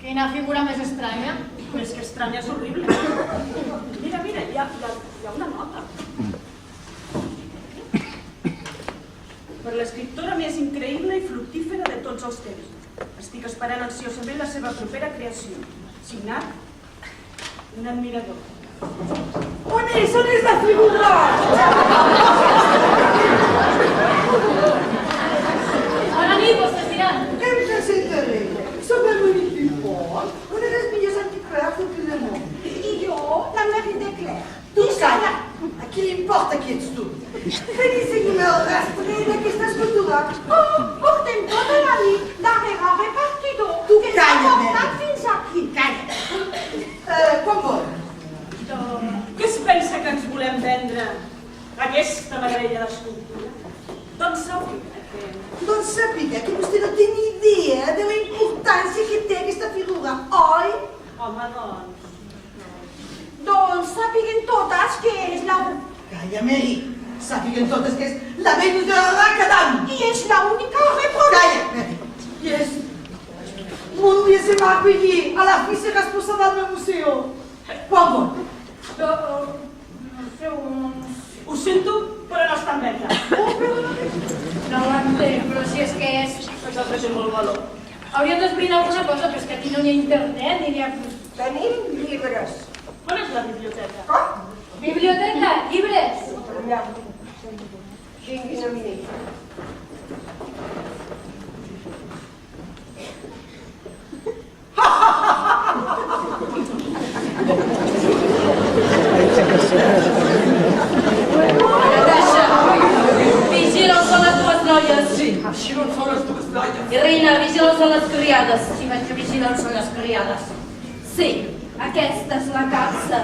Quina figura més estranya. Més que estranya, és horrible. Mira, hi ha una nota. Per l'escriptora més increïble i fructífera de tots els temps. Estic esperant ansiosament la seva propera creació. Signat, un admirador. On és? On és la figura? Bona nit, vostè tirant. Què em presentaré? Soc la Monique Dupont, una de les millors antiquaires del món. I jo, la Marie de Claire. Tu calla! A qui li importa qui ets tu? Felici-me el rastre d'aquesta escultura. Oh, portem tota la nit darrere el repartidor. Tu calla, que s'ha portat fins aquí. Calla. Com vol? Què es pensa que ens volem vendre? Aquesta meravella d'escultura? Doncs sàpiga que vostè no té ni idea de la importància que té aquesta figura, oi? Home, doncs... Doncs sàpiguen totes que és la... Calla, Mary. Sàpiguen totes que és la Venus de la Macadam. I és l'única reproducció. Calla, Mary. I és... Mon Dieu, c'est m'a payé. À la fin, c'est responsable del museu. Quan vol? Ho sento, però no està en venda. No ho entenc, però si és que és... Això té molt valor. Hauríem d'esbrinar alguna cosa, però és que aquí no hi ha internet ni hi ha... Tenim llibres. On és la biblioteca? Com? Biblioteca, llibres. Allà. Vinguin a mi. Natasha, vigila on són les dues noies. Sí, així no són les dues noies. I Reina, vigila on són les criades. Sí, vaig a vigilar on són les criades. Sí, aquesta és la casa.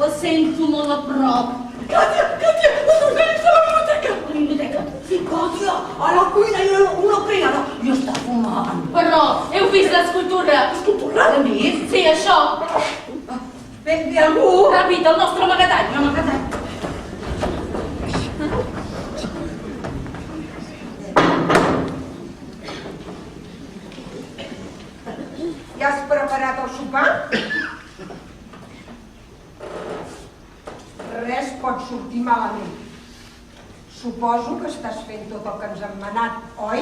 La sento molt a prop. Càtia, els organits de la biblioteca. La biblioteca? Sí, Càtia, a la cuina hi ha una criada i està fumant. Però, heu vist l'escultura? Escultura? L'hem vist? Sí, això. Ben bé, algú? Ràpid, el nostre amagatall. Amagatall. Ja has preparat el sopar? Res pot sortir malament. Suposo que estàs fent tot el que ens han manat, oi?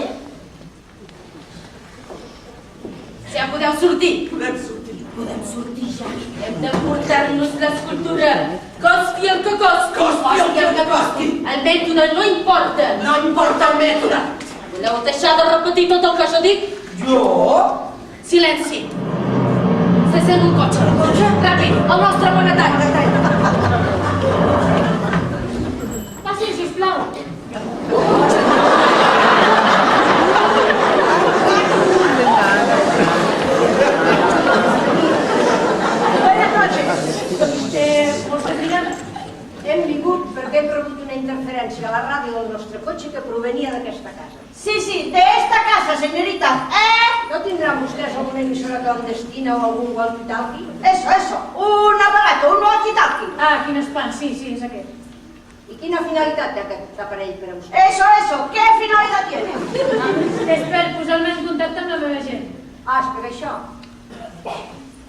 Ja podeu sortir. Podem sortir. Podem sortir ja. Hem de portar-nos l'escultura. Costi el que costi. Costi el que costi. El mètode no importa. No importa el mètode. Voleu deixar de repetir tot el que jo dic? Jo? Silenci. Se sent un cotxe. Ràpid, el nostre amagatall. Passi, sisplau. Buenas noches. Vostres digan, hem vingut perquè hem rebut una interferència a la ràdio del nostre cotxe que provenia d'aquesta casa. Sí, de esta casa, señorita. No tindran vostès alguna emissora clandestina o algun walkie-talkie? Eso, un aparato, un walkie-talkie. Ah, quin espant, sí, és aquest. I quina finalitat té aquest aparell per a vostè? Eso, ¿qué finalidad tiene? És per posar-me en contacte amb la meva gent. Ah, és per això.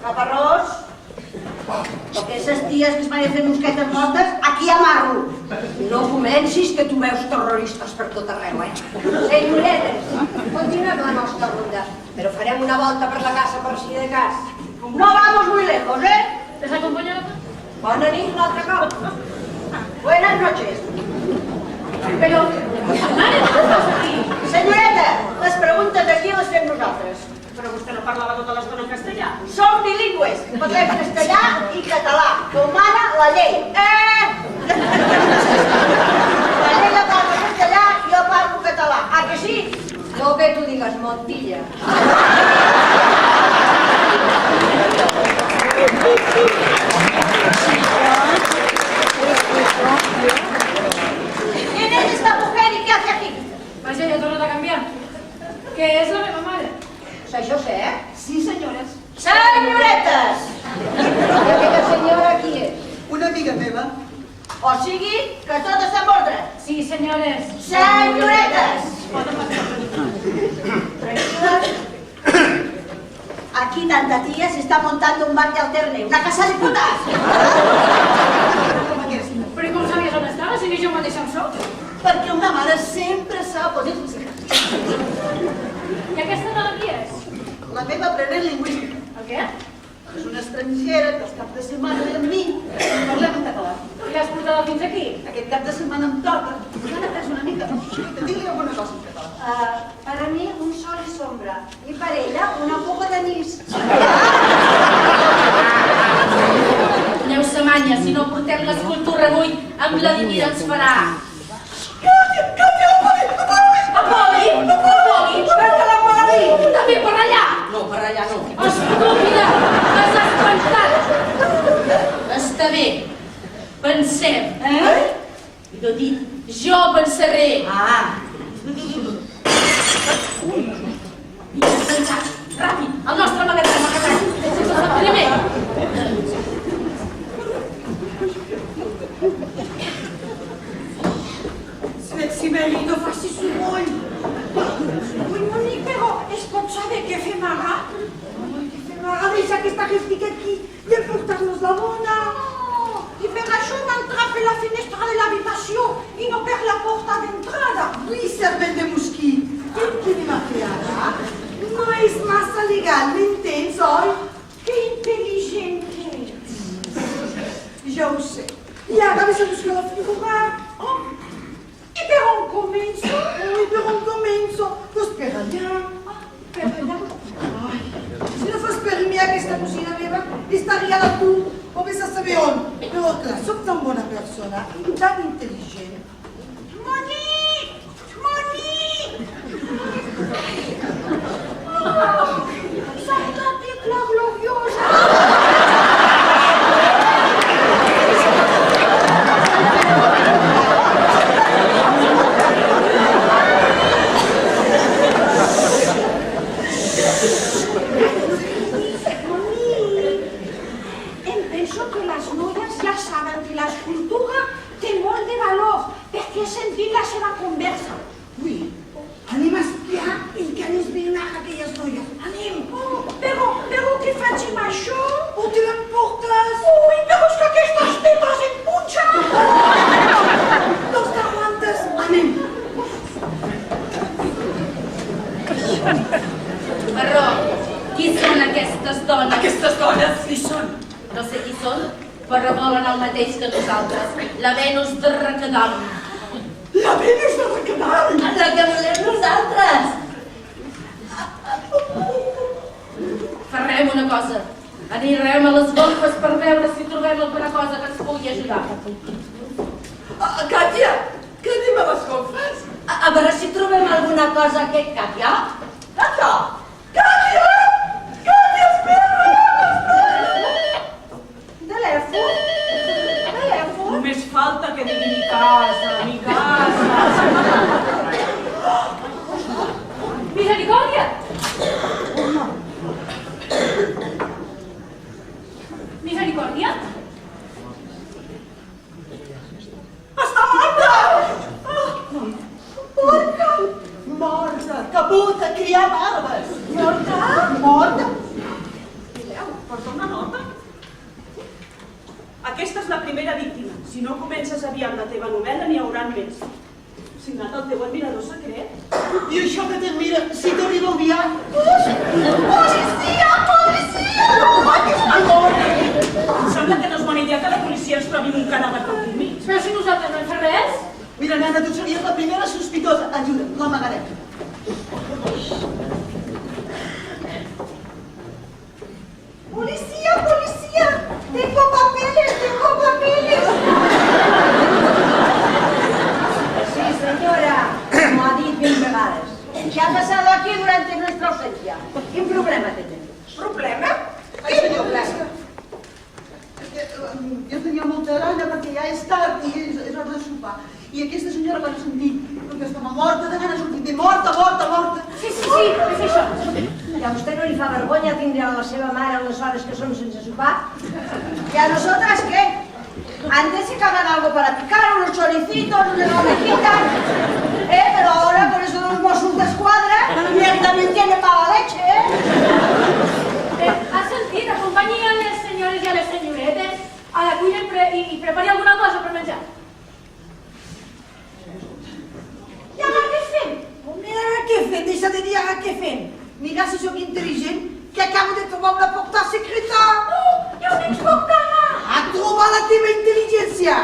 Caparrós, porque esas tías que es van a fer mosquetes mortes, aquí amarro. No comencis que tu veus terroristes per tot arreu, Senyoretes, continuem la nostra ronda, però farem una volta per la casa per si de cas. No vamos muy lejos, Les acompanyo a la casa? Bona nit, l'altre cop. Buenas noches. Però, mare, què fas aquí? Senyoreta, les preguntes aquí les fem nosaltres. Però vostè no parlava tota l'estona en castellà. Som bilingües, parlem castellà i català, com mana la llei. La llei la parla castellà i jo parlo català. Ah, que sí? No que tu digues Montilla. ¿Quién es esta mujer y qué hace aquí? Vaja, ja he tornat a canviar. Que és la meva mare. Això sé, Sí, senyores. Senyoretes! I aquella senyora qui és? Una amiga meva. O sigui, que tot està en ordre. Sí, senyores. Senyoretes! Tranquilas. Aquí tanta tía se está montando un bar de alterne, una casa de putas. Però i com sabies on estava, si ni jo mateixa em soc? Perquè una mare sempre sap on és. I aquesta dona qui és? La meva aprenent lingüística. El què? És una estrangera que els caps de setmana ve amb mi i parlem en català. I l'has portada fins aquí? Aquest cap de setmana em toca. M'han après una mica. Digui alguna cosa en català. Per a mi, un sol i sombra. I per ella, una copa d'anís. Aneu samanya, si no portem l'escultura avui, amb la divina ens farà. Apoli! Perquè la pari! També per allà! No, per allà no. Estúpida! M'has espantat! Està bé. Pensem. Millor dit, jo pensaré. Vinga, pensat. Ràpid, el nostre magatzem. Primer. Sibeli, no facis soroll. Ui, Monique, però es pot saber què fem ara? Què fem ara? Deixa aquesta réplica aquí i emportar-nos la bona. I per això m'entra per la finestra de l'habitació i no per la porta d'entrada. Oui, cervell de mosquit. Què venim a fer ara? No és massa legal, m'entens, oi? Que intel·ligent que ets. Ja ho sé. I ara vés a buscar la figura. I per on començo? Oui, per on començo? Doncs per allà. Per allà. Ai, si no fos per mi aquesta cosina meva, estaria a l'atur, o vés a saber on. Però clar, soc tan bona persona i tan intel·ligent. Monique! Monique! Santa Tecla Gloriosa! Penso que les noies ja saben que l'escultura té molt de valor perquè he sentit la seva conversa. Ui, anem a espiar i que ens venen aquelles noies. Anem! Però què faig amb això? On te l'emportes? Ui, però és que aquestes tetes em punxen! són, però volen el mateix que nosaltres, la Venus de Recadam. La Venus de Recadam! La que volem nosaltres! Farem una cosa. Anirem a les golfes per veure si trobem alguna cosa que ens pugui ajudar. Càtia, que anem a les golfes? A veure si trobem alguna cosa que... Càtia? Càtia! Càtia! Càtia, espera! Telèfon? Telèfon? Només falta que digui mi casa, mi casa. Misericòrdia! Misericòrdia? Està morta! Morta! Morta! Que puta, criar barbes! Morta? Morta? Porta una nota? Aquesta és la primera víctima. Si no comences aviat la teva novel·la, n'hi hauran més. Signat el teu admirador secret? I això que te'n mira, si t'arriba el dia... Policia! Policia! Em sembla que no és bona idea que la policia ens trobi un cadàver per aquí mig. Però si nosaltres no hem fet res? Mira, nena, tu series la primera sospitosa. Ajuda'm, l'amagarem. Policía, policía, tengo papeles, tengo papeles. Sí, señora, como ha dit 20 vegades. ¿Qué ha pasado aquí durante nuestra ausencia? ¿Qué problema tenemos? Problema? Ai, senyor, gràcies. Jo tenia molta gana perquè ja és tard i és hora de sopar. I aquesta senyora quan ha sentit que estava morta, de gana ha sortit de morta, morta, morta. Sí, és això. ¿Y a usted no le fa vergonya tindre a la seva mare a les hores que són sense sopar? ¿Y a nosotras qué? Antes se acaban algo para picar, unos choricitos, unas orejitas. Pero ahora con eso de los Mossos d'Esquadra, mira que también tiene mala leche, Ha sentit? Acompanyi a les senyores i a les senyoretes a la cuina i prepari alguna cosa per menjar. I ara què fem? Mira, ara què fem? Deixa de dir ara què fem. Mira si sóc intel·ligent, que acabo de trobar una porta secreta. Oh, i on ens portarà? A trobar la teva intel·ligència.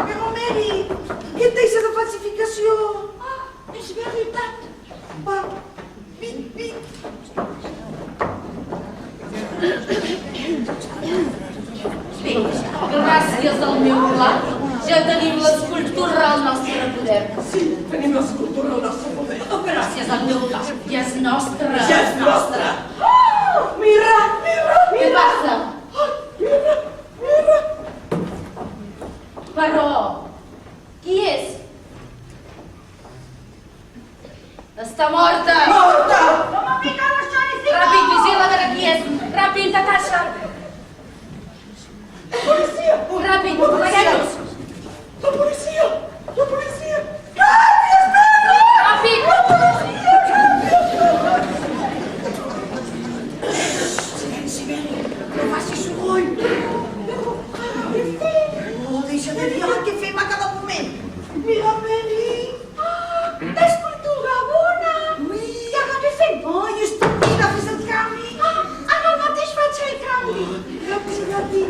Però, Mary, què et deixa de falsificació? Ah, és veritat. Va, vine, vine. Bé, gràcies al meu plat, ja tenim l'escultura al nostre poder. Sí, tenim l'escultura al nostre poder. Gràcies al meu plat, ja és nostre. Ja és nostra. Mira, mira, Què passa? mira, mira. Però, qui és? Està morta! Morta! No m'ha picat los choricitos. Ràpid, vigila a veure qui és! Ràpid, Natasha! Policia! Ràpid, apaguem-nos! La policia! La policia! Ràpid! Silenci, Mary! No facis soroll! Oh, deixa de dir què fem a cada moment. Mira, Mary. L'escultura bona. Ui, i ara què fem? Ai, estupida, fes el canvi. Ara mateix faig el canvi. Ràpid, ràpid.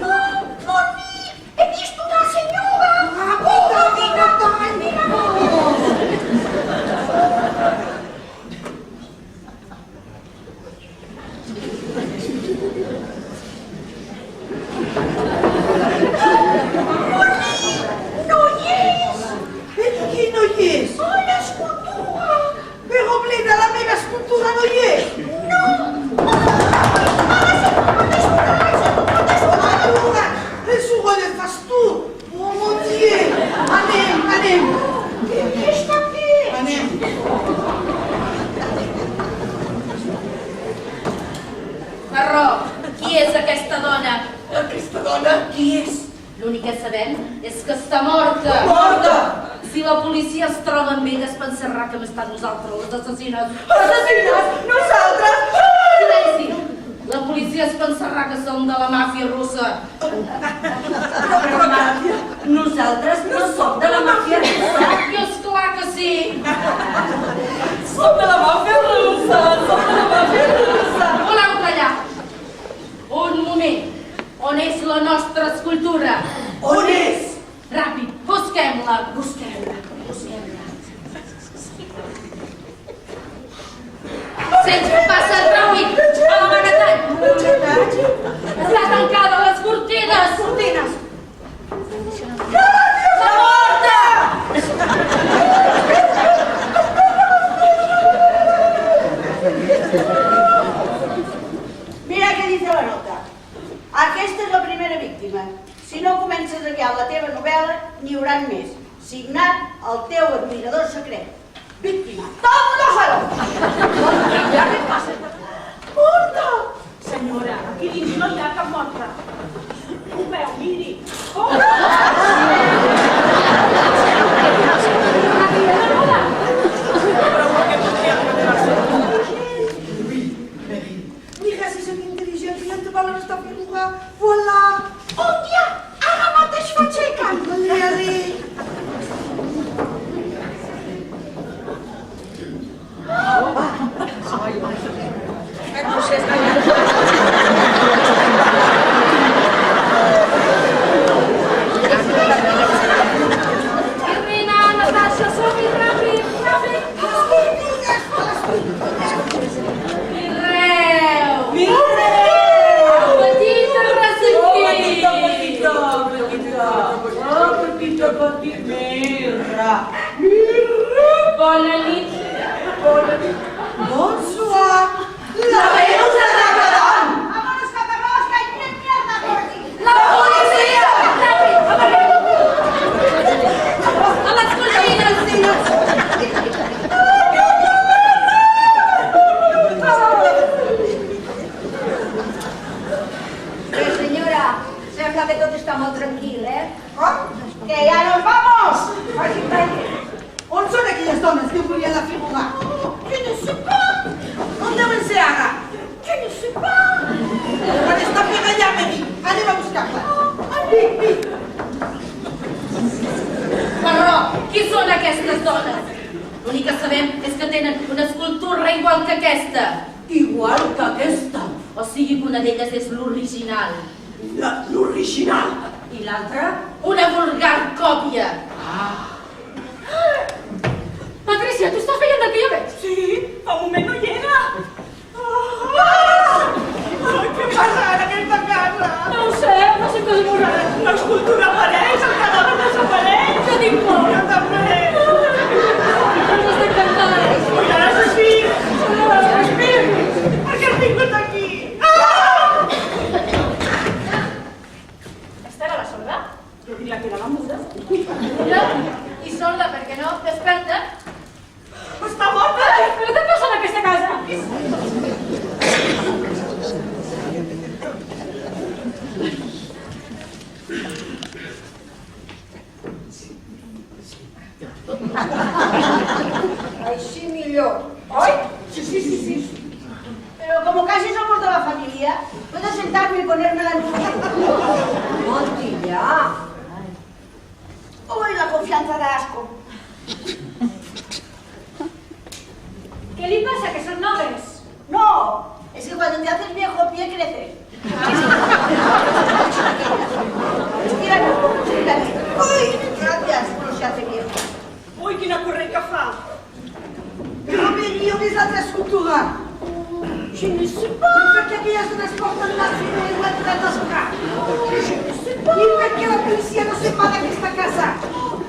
Moni, he vist una senyora. Ràpid, ràpid, ràpid, mira. No hi és! Qui no hi és? Oh, l'escultura! Però, Bleda, la meva escultura no hi és! No! Allora, el soroll el fas tu! Oh, mon Dieu! Anem, anem! Què està fent? Anem! Marró, qui és aquesta dona? Aquesta dona, qui és? L'únic que sabem és que està morta. Morta! Si la policia es troba amb ella es pensarà que hem estat nosaltres les assassines. Assassines! Nosaltres! Silenci! La policia es pensarà que som de la màfia russa. Però, màfia, nosaltres no som de la màfia russa. I esclar que sí! Som de la màfia russa! Som de la màfia russa! Voleu callar? Un moment. On és la nostra escultura? On és? Ràpid, busquem-la. Sense passar tràfic, a l'amagatall. Està tancada les cortines. La porta! Mira què dice la nota. Aquesta és la primera víctima. Si no comences aviat la teva novel·la, n'hi haurà més. Signat el teu admirador secret. Víctima. Tom Lozano! Ja què passa? Porta! Senyora, aquí dins no hi ha cap morta. Ho veu, miri. Oui, gràcies a l'intel·ligència te volen estar fent jugar. Voilà! Un dia, ara mateix faig el camp. Allez. Irina, Natasha, som-hi, ràpid. Bona nit. Bonsoir. La veus a la cadena? Vámonos, catarrós, que hay tres mierda por aquí. La policia! Ràpid, a les cortines! Senyora, sembla que tot està molt tranquil, Com? Que ja nos vamos! Vagi, vagi. On són aquelles dones que volien la figura? Je ne sais pas. On deuen ser ara? Je ne sais pas. Quan està per allà, Mary. Anem a buscar-la. Vite. Però, qui són aquestes dones? L'únic que sabem és que tenen una escultura igual que aquesta. Igual que aquesta. O sigui que una d'elles és l'original. L'original. I l'altra? Una vulgar còpia. Patricia, tu estàs veient el que jo veig? Sí, fa un moment no hi era. Què passa en aquesta casa? No ho sé, no sé què demorar. L'escultura apareix, el cadàver desapareix. Jo tinc por. Jo també. Estic encantada. I ara sí. Per què has vingut aquí? Esta era la sorda? Jo diria que era la muda. Mira, i sorda, per què no? Desperta. Està morta! Però què passa en aquesta casa? Així millor, oi? Sí. Pero como casi somos de la familia, puedo sentarme y ponerme la nube. Montilla. Uy, la confianza da asco. ¿Qué le pasa? ¿Que son nobles? No, es que cuando te haces viejo el pie crece. Estírate un poco, estírate. Uy, gracias, uno se hace viejo. Ui, quina corrent que fa. Però Mary, on és l'altra escultura? Je ne sais pas. I per què aquelles dones porten la fina i l'altra dels caps? Je ne sais pas. I per què la policia no se'n va d'aquesta casa?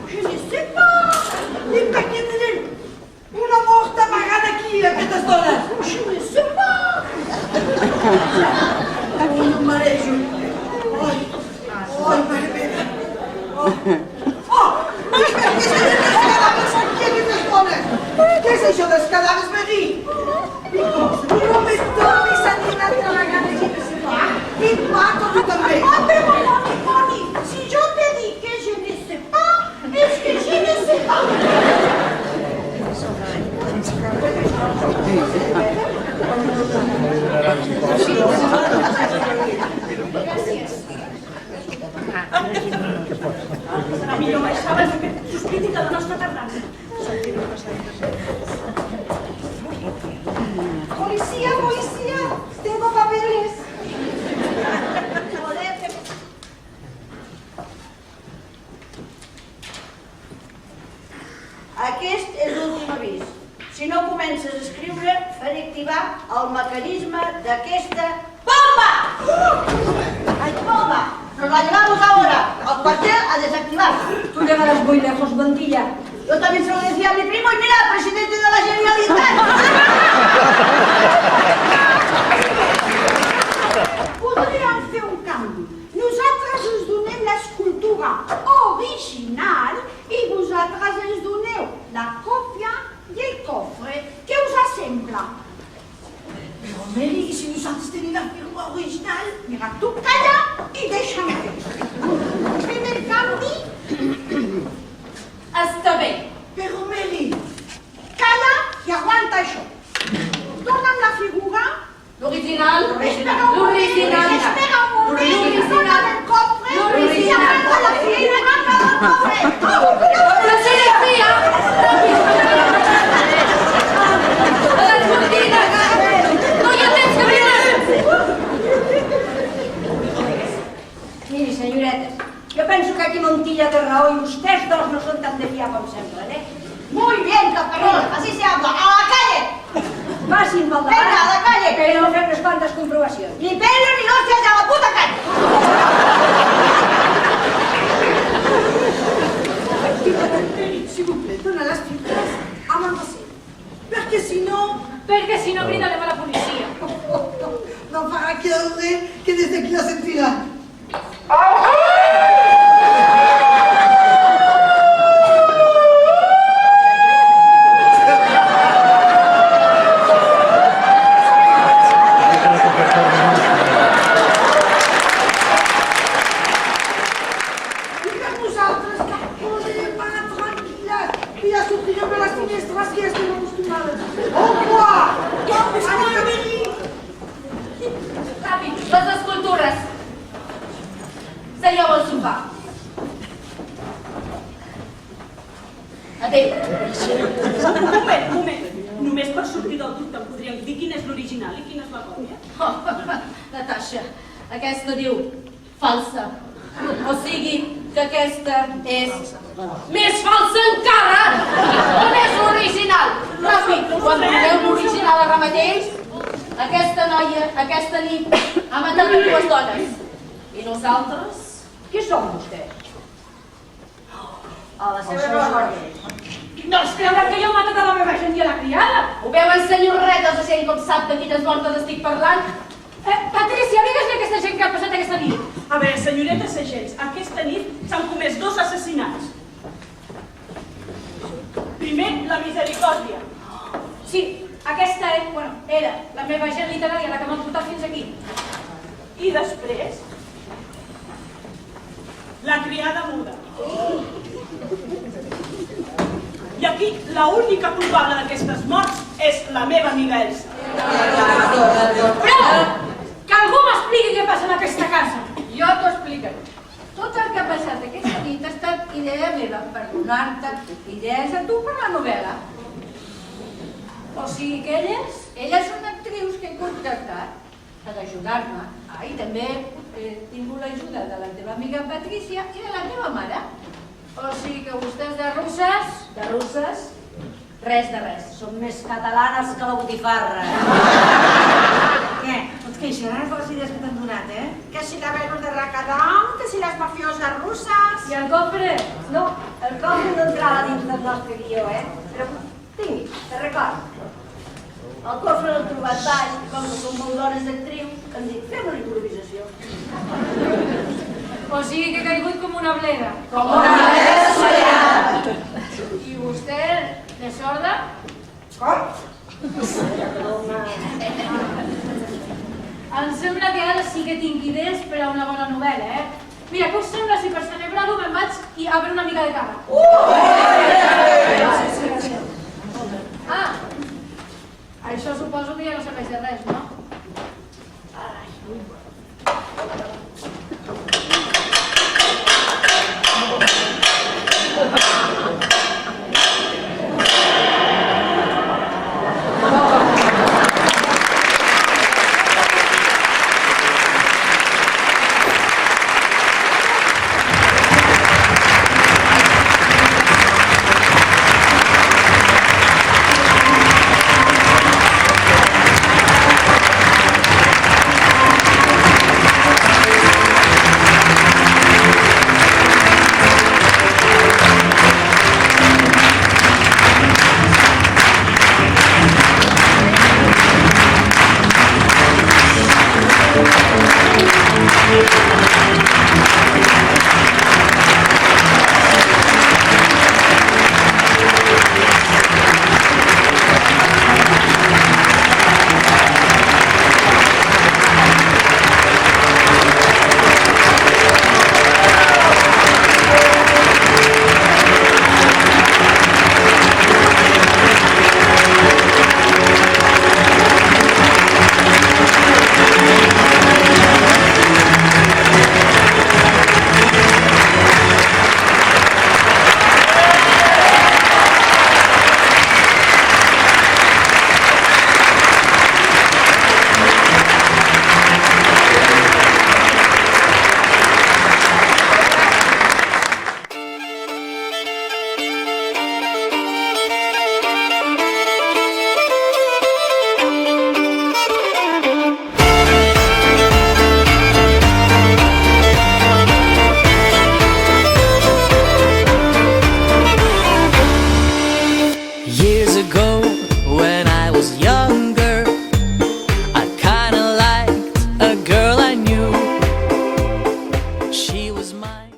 Je ne sais pas. I per què tenen una morta amagada aquí, aquestes dones? Je ne sais pas. No em marejo. Ai, mare meva. Oh, què és això dels cadàvers aquí, aquestes dones? Què és això dels cadàvers, Mary? No me tornis a dir l'altra vegada, je ne sais pas. I mato tu també. Moni, si yo te dic que je ne sais pas, es que je ne sais pas. Serà millor baixar abans que sospiti de la nostra tardança. Policía, tengo papeles. Joder, qué comences a escriure faré activar el mecanisme d'aquesta bomba! ¡Ay, bomba! Nos la llevamos ahora al cuartel a desactivar. Tú llegarás muy lejos, Montilla. Yo también se lo decía a mi primo y mira, presidente de la Generalitat. Podríem fer un canvi. Nosaltres us donem l'escultura original i vosaltres ens doneu la còpia i el cofre. Què us sembla? Però, Meli, i si nosaltres tenim la firma original? Mira, tu calla i deixa'm fer. Fem el canvi? Està bé. Però, Meli... Calla i aguanta això. Dona'm la figura. L'original. Espera un moment. Dona'm el cofre. I aguanta la figura. La silencia. A les cortines. No hi ha temps que venen. Miri, senyoretes, jo penso que aquí Montilla té raó i vostès dos no són tan de fiar com semblen, eh? Muy bien, caperón. Así se habla. ¡A la calle! Passin pel davant. Vinga, a la calle. Que no fem unes quantes comprovacions. Ni pelo ni hostias a la puta calle. S'il vous plaît, dona les figures amb el vacil. Perquè si no... Perquè si no cridarem a la policia. No farà que des d'aquí la sentirà. Ràpid, les escultures. Seieu al sofà. Adéu. Un moment. Només per sortir del dubte em podríem dir quin és l'original i quina és la còpia? Oh, Natasha, aquesta diu falsa. O sigui que aquesta és més falsa encara. On és l'original? Ràpid, quan trobeu l'original ara mateix, aquesta noia, aquesta nit, ha matat a 2 dones. I nosaltres? Qui són vostès? A la seva memòria. No es creurà que jo he matat a la meva gent i a la criada. Ho veuen, senyoretes, de gent com sap de quines mortes estic parlant? Patricia, digues-li a aquesta gent que ha passat aquesta nit. A veure, senyoretes i agents, aquesta nit s'han comès 2 assassinats. Primer, la Misericòrdia. Sí, aquesta era la meva gent literària, la que m'ha portat fins aquí. I després, la criada muda. I aquí, l'única culpable d'aquestes morts és la meva amiga Elsa. Prou! Que algú m'expliqui què passa en aquesta casa. Jo t'ho explicaré. Tot el que ha passat aquesta nit ha estat idea meva per donar-te idees a tu per la novel·la. O sigui que elles són actrius que he contractat per ajudar-me. I també he tingut l'ajuda de la teva amiga Patricia i de la meva mare. O sigui que vostès de russes, res de res. Són més catalanes que la botifarra. Què? No et queixaràs de les idees que t'han donat, eh? Que si la Venus de Racadam, que si les mafioses russes. I el cofre? No, el cofre no entrava dins del nostre guió, eh? Però tingui, te record. El cofre l'he trobat baix, com que som molt dones d'actrius, em dic, fem una improvisació. O sigui que he caigut com una bleda. Com una bleda sollada. I vostè, de sorda? Com? Em sembla que ara sí que tinc idees per a una bona novel·la, eh? Mira, què us sembla si per celebrar-ho me'n vaig i a veure una mica de cava? Això suposo que ja no serveix de res, no? is mine.